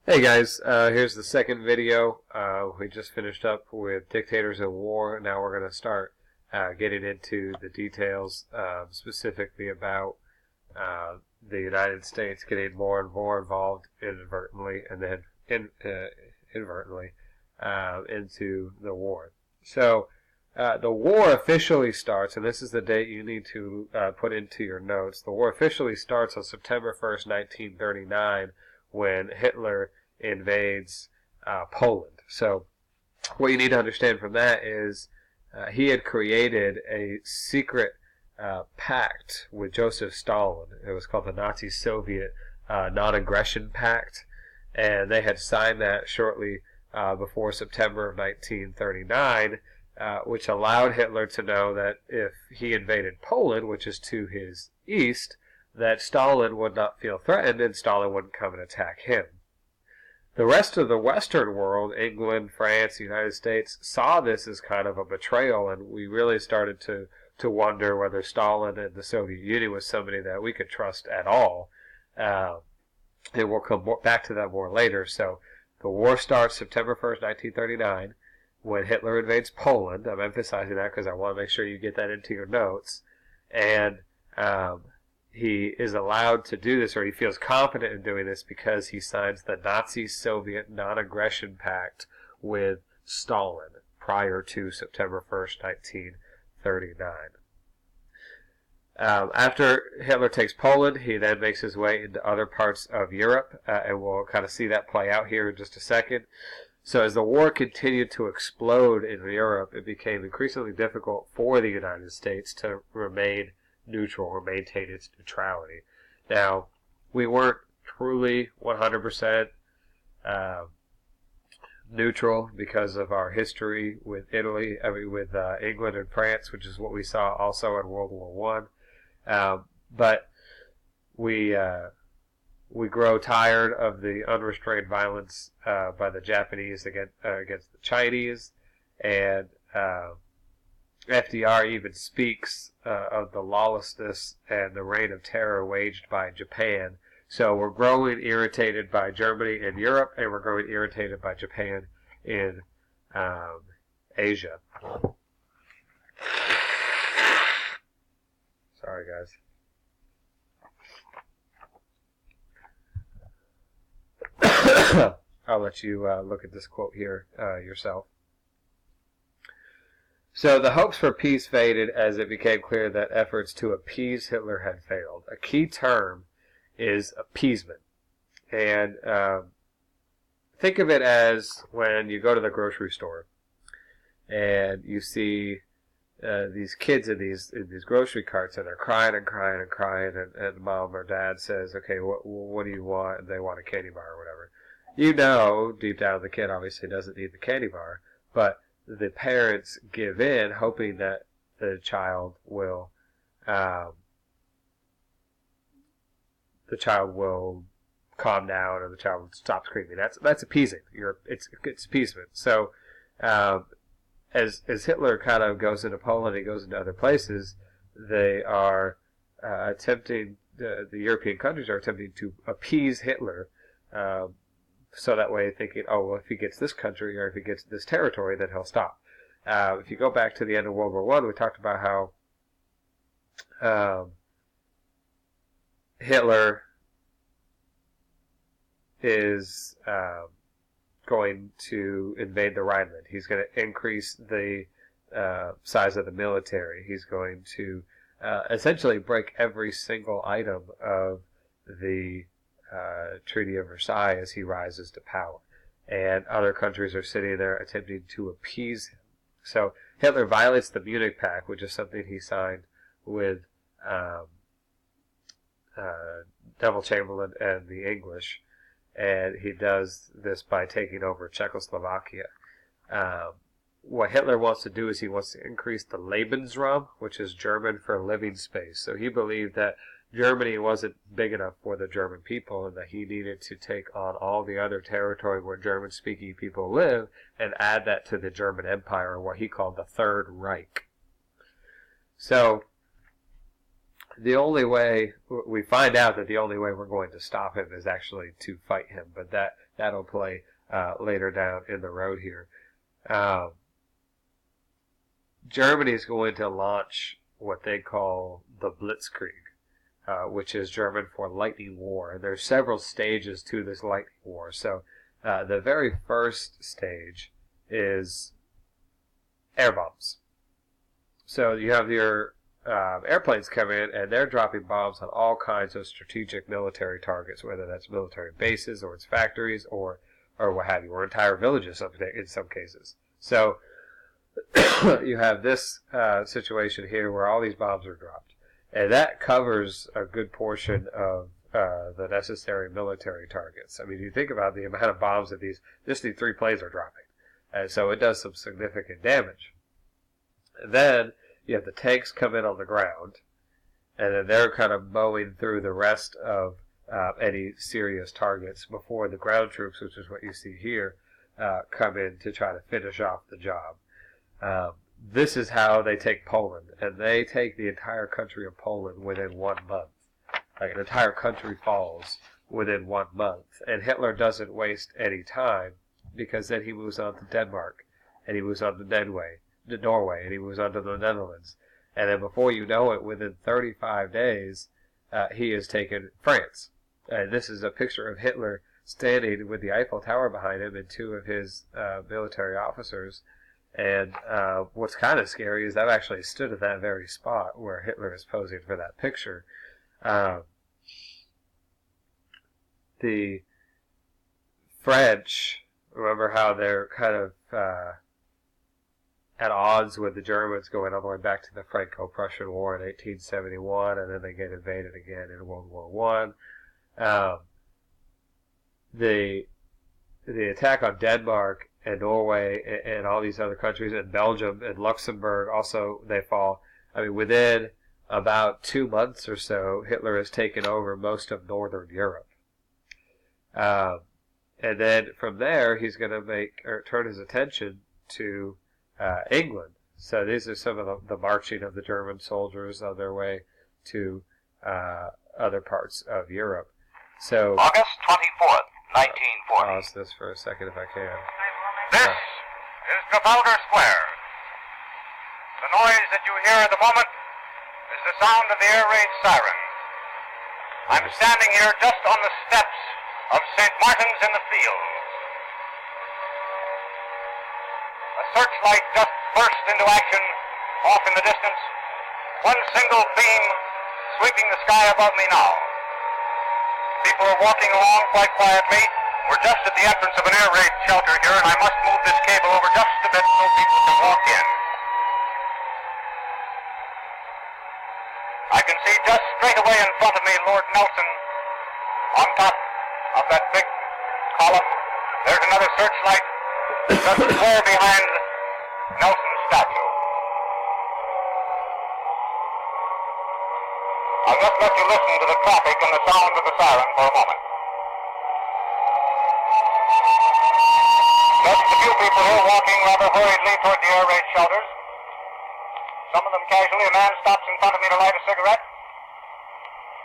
Hey guys, here's the second video. We just finished up with Dictators in War. Now we're going to start getting into the details, specifically about the United States getting more and more involved inadvertently and then inadvertently into the war. So the war officially starts, and this is the date you need to put into your notes. The war officially starts on September 1st, 1939, when Hitler invades Poland. So what you need to understand from that is he had created a secret pact with Joseph Stalin. It was called the Nazi-Soviet Non-Aggression Pact, and they had signed that shortly before September of 1939, which allowed Hitler to know that if he invaded Poland, which is to his east, that Stalin would not feel threatened and Stalin wouldn't come and attack him. The rest of the Western world, England, France, the United States, saw this as kind of a betrayal, and we really started to wonder whether Stalin and the Soviet Union was somebody that we could trust at all. And we'll come back to that more later. So the war starts September 1st, 1939, when Hitler invades Poland. I'm emphasizing that because I want to make sure you get that into your notes. And he is allowed to do this, or he feels confident in doing this, because he signs the Nazi-Soviet Non-Aggression Pact with Stalin prior to September 1st, 1939. After Hitler takes Poland, he then makes his way into other parts of Europe, and we'll kind of see that play out here in just a second. So as the war continued to explode in Europe, it became increasingly difficult for the United States to remain neutral or maintain its neutrality. Now, we weren't truly 100% neutral because of our history with with England and France, which is what we saw also in World War I. But we grow tired of the unrestrained violence by the Japanese against the Chinese, and FDR even speaks of the lawlessness and the reign of terror waged by Japan. So we're growing irritated by Germany in Europe, and we're growing irritated by Japan in Asia. Sorry, guys. I'll let you look at this quote here yourself. So the hopes for peace faded as it became clear that efforts to appease Hitler had failed. A key term is appeasement. And think of it as when you go to the grocery store and you see these kids in these grocery carts, and they're crying and crying and crying, and mom or dad says, okay, what do you want? And they want a candy bar or whatever. You know, deep down, the kid obviously doesn't need the candy bar, but the parents give in, hoping that the child will calm down, or the child will stop screaming. That's appeasing. It's appeasement. So as Hitler kind of goes into Poland, he goes into other places, they are attempting, the European countries are attempting to appease Hitler. So that way, thinking, oh, well, if he gets this country or if he gets this territory, then he'll stop. If you go back to the end of World War I, we talked about how Hitler is going to invade the Rhineland. He's going to increase the size of the military. He's going to essentially break every single item of the Treaty of Versailles as he rises to power. And other countries are sitting there attempting to appease him. So Hitler violates the Munich Pact, which is something he signed with Neville Chamberlain and the English. And he does this by taking over Czechoslovakia. What Hitler wants to do is he wants to increase the Lebensraum, which is German for living space. So he believed that Germany wasn't big enough for the German people, and that he needed to take on all the other territory where German-speaking people live and add that to the German Empire, or what he called the Third Reich. So the only way we find out that the only way we're going to stop him is actually to fight him, but that'll play later down in the road here. Germany is going to launch what they call the Blitzkrieg, which is German for lightning war. And there's several stages to this lightning war. So the very first stage is air bombs. So you have your airplanes come in, and they're dropping bombs on all kinds of strategic military targets, whether that's military bases or it's factories or what have you, or entire villages in some cases. So you have this situation here where all these bombs are dropped, and that covers a good portion of the necessary military targets. I mean, you think about the amount of bombs that these 3 planes are dropping, and so it does some significant damage. And then you have the tanks come in on the ground, and then they're kind of mowing through the rest of any serious targets before the ground troops, which is what you see here, come in to try to finish off the job. This is how they take Poland, and they take the entire country of Poland within 1 month. Like, an entire country falls within 1 month, and Hitler doesn't waste any time, because then he moves on to Denmark, and he moves on to Norway, and he moves on to the Netherlands, and then before you know it, within 35 days, he has taken France. And this is a picture of Hitler standing with the Eiffel Tower behind him and 2 of his military officers. And what's kind of scary is I've actually stood at that very spot where Hitler is posing for that picture. The French, remember how they're kind of at odds with the Germans going all the way back to the Franco-Prussian War in 1871, and then they get invaded again in World War I. The attack on Denmark and Norway and all these other countries, and Belgium and Luxembourg also, they fall. I mean, within about 2 months or so, Hitler has taken over most of Northern Europe. And then from there, he's going to turn his attention to England. So these are some of the marching of the German soldiers on their way to other parts of Europe. So August 24th, 1940. Pause this for a second if I can. This is Trafalgar Square. The noise that you hear at the moment is the sound of the air raid siren. I'm standing here just on the steps of St. Martin's in the Fields. A searchlight just burst into action off in the distance. One single beam sweeping the sky above me now. People are walking along quite quietly. We're just at the entrance of an air raid shelter here, and I must move this cable over just a bit so people can walk in. I can see just straight away in front of me Lord Nelson on top of that big column. There's another searchlight just square behind Nelson's statue. I'll just let you listen to the traffic and the sound of the siren for a moment. Just a few people here walking rather hurriedly toward the air raid shelters. Some of them casually. A man stops in front of me to light a cigarette.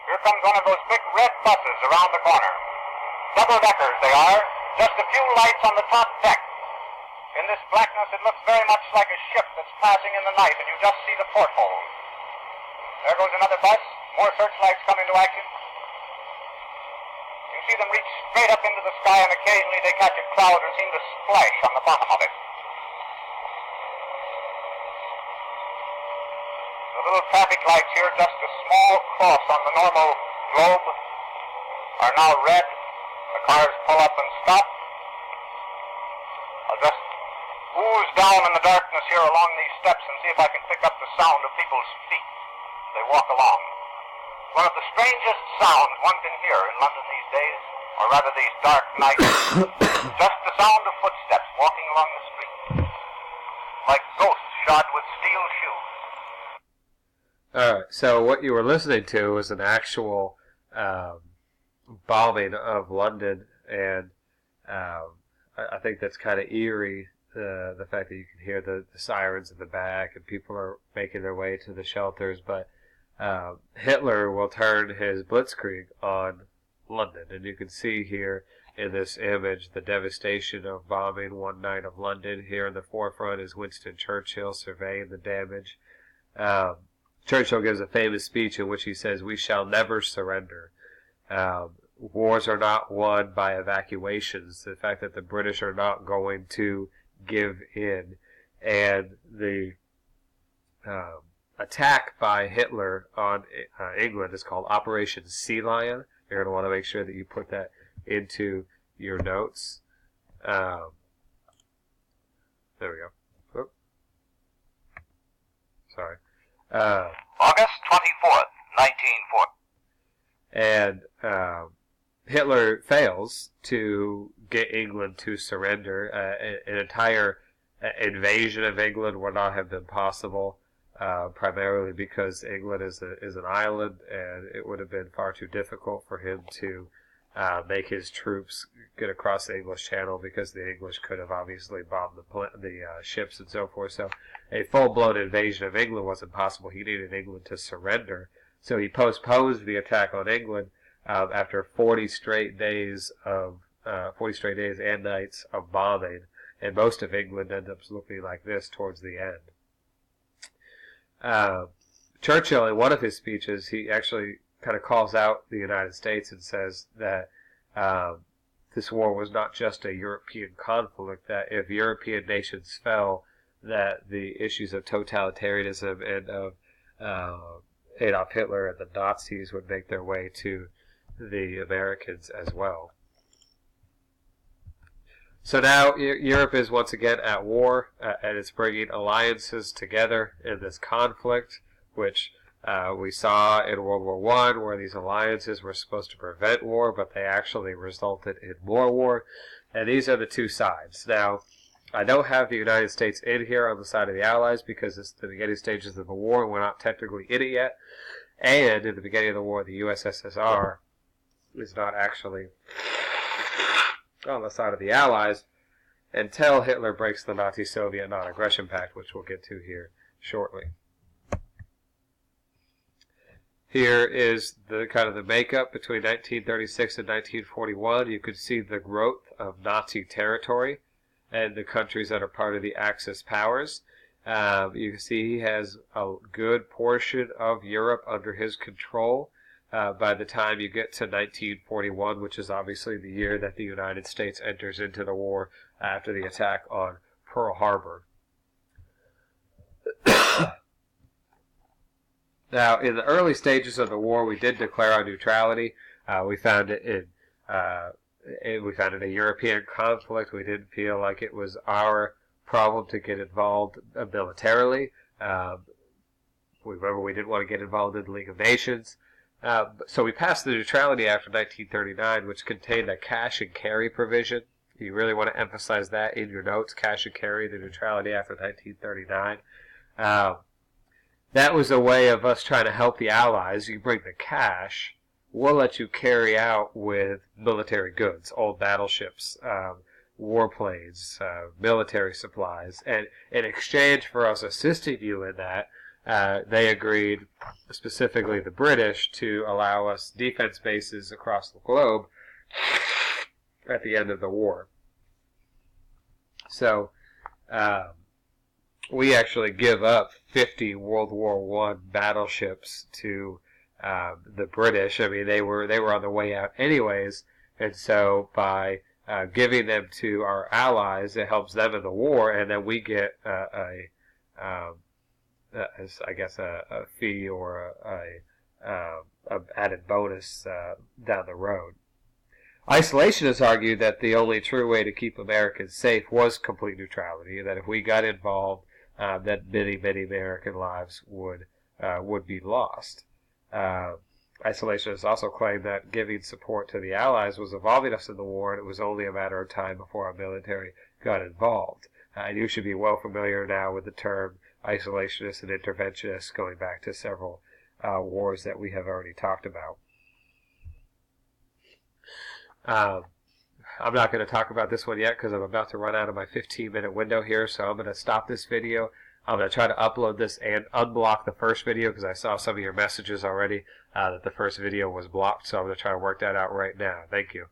Here comes one of those big red buses around the corner. Double-deckers they are. Just a few lights on the top deck. In this blackness, it looks very much like a ship that's passing in the night, and you just see the portholes. There goes another bus. More searchlights come into action. You see them reach straight up into the sky, and occasionally they catch a cloud and seem to splash on the bottom of it. The little traffic lights here, just a small cross on the normal globe, are now red. The cars pull up and stop. I'll just ooze down in the darkness here along these steps and see if I can pick up the sound of people's feet as they walk along. One of the strangest sounds one can hear in London these days, or rather these dark nights, just the sound of footsteps walking along the street, like ghosts shod with steel shoes. Alright, so what you were listening to was an actual bombing of London, and I think that's kind of eerie, the fact that you can hear the sirens in the back and people are making their way to the shelters, but Hitler will turn his blitzkrieg on London. And you can see here in this image the devastation of bombing one night of London. Here in the forefront is Winston Churchill surveying the damage. Churchill gives a famous speech in which he says, "We shall never surrender." Wars are not won by evacuations. The fact that the British are not going to give in. And the attack by Hitler on England is called Operation Sea Lion. You're going to want to make sure that you put that into your notes. There we go. Oop. Sorry. August 24th, 1940. And Hitler fails to get England to surrender. An entire invasion of England would not have been possible, primarily because England is an island, and it would have been far too difficult for him to make his troops get across the English Channel, because the English could have obviously bombed the ships and so forth. So a full-blown invasion of England wasn't possible. He needed England to surrender. So he postpones the attack on England after 40 straight days and nights of bombing, and most of England ends up looking like this towards the end. Churchill, in one of his speeches, he actually kind of calls out the United States and says that this war was not just a European conflict, that if European nations fell, that the issues of totalitarianism and of Adolf Hitler and the Nazis would make their way to the Americans as well. So now Europe is once again at war, and it's bringing alliances together in this conflict, which we saw in World War I, where these alliances were supposed to prevent war, but they actually resulted in more war. And these are the two sides. Now, I don't have the United States in here on the side of the Allies, because it's the beginning stages of the war, and we're not technically in it yet. And in the beginning of the war, the USSR is not actually on the side of the Allies until Hitler breaks the Nazi-Soviet Non-Aggression Pact, which we'll get to here shortly. Here is the kind of the makeup between 1936 and 1941. You can see the growth of Nazi territory and the countries that are part of the Axis powers. You can see he has a good portion of Europe under his control by the time you get to 1941, which is obviously the year that the United States enters into the war after the attack on Pearl Harbor. Now, in the early stages of the war, we did declare our neutrality. We found it in a European conflict. We didn't feel like it was our problem to get involved militarily. Remember, we didn't want to get involved in the League of Nations. So we passed the neutrality after 1939, which contained a cash and carry provision. You really want to emphasize that in your notes, cash and carry, the neutrality after 1939. That was a way of us trying to help the Allies. You bring the cash, we'll let you carry out with military goods, old battleships, warplanes, military supplies. And in exchange for us assisting you in that, they agreed, specifically the British, to allow us defense bases across the globe at the end of the war. So, we actually give up 50 World War I battleships to the British. I mean, they were on the way out anyways, and so by giving them to our allies, it helps them in the war, and then we get a fee or a added bonus down the road. Isolationists argued that the only true way to keep Americans safe was complete neutrality, and that if we got involved, that many, many American lives would be lost. Isolationists also claimed that giving support to the Allies was involving us in the war, and it was only a matter of time before our military got involved. And you should be well familiar now with the term isolationists and interventionists, going back to several wars that we have already talked about. I'm not going to talk about this one yet because I'm about to run out of my 15-minute window here, so I'm going to stop this video. I'm going to try to upload this and unblock the first video because I saw some of your messages already that the first video was blocked. So I'm going to try to work that out right now. Thank you.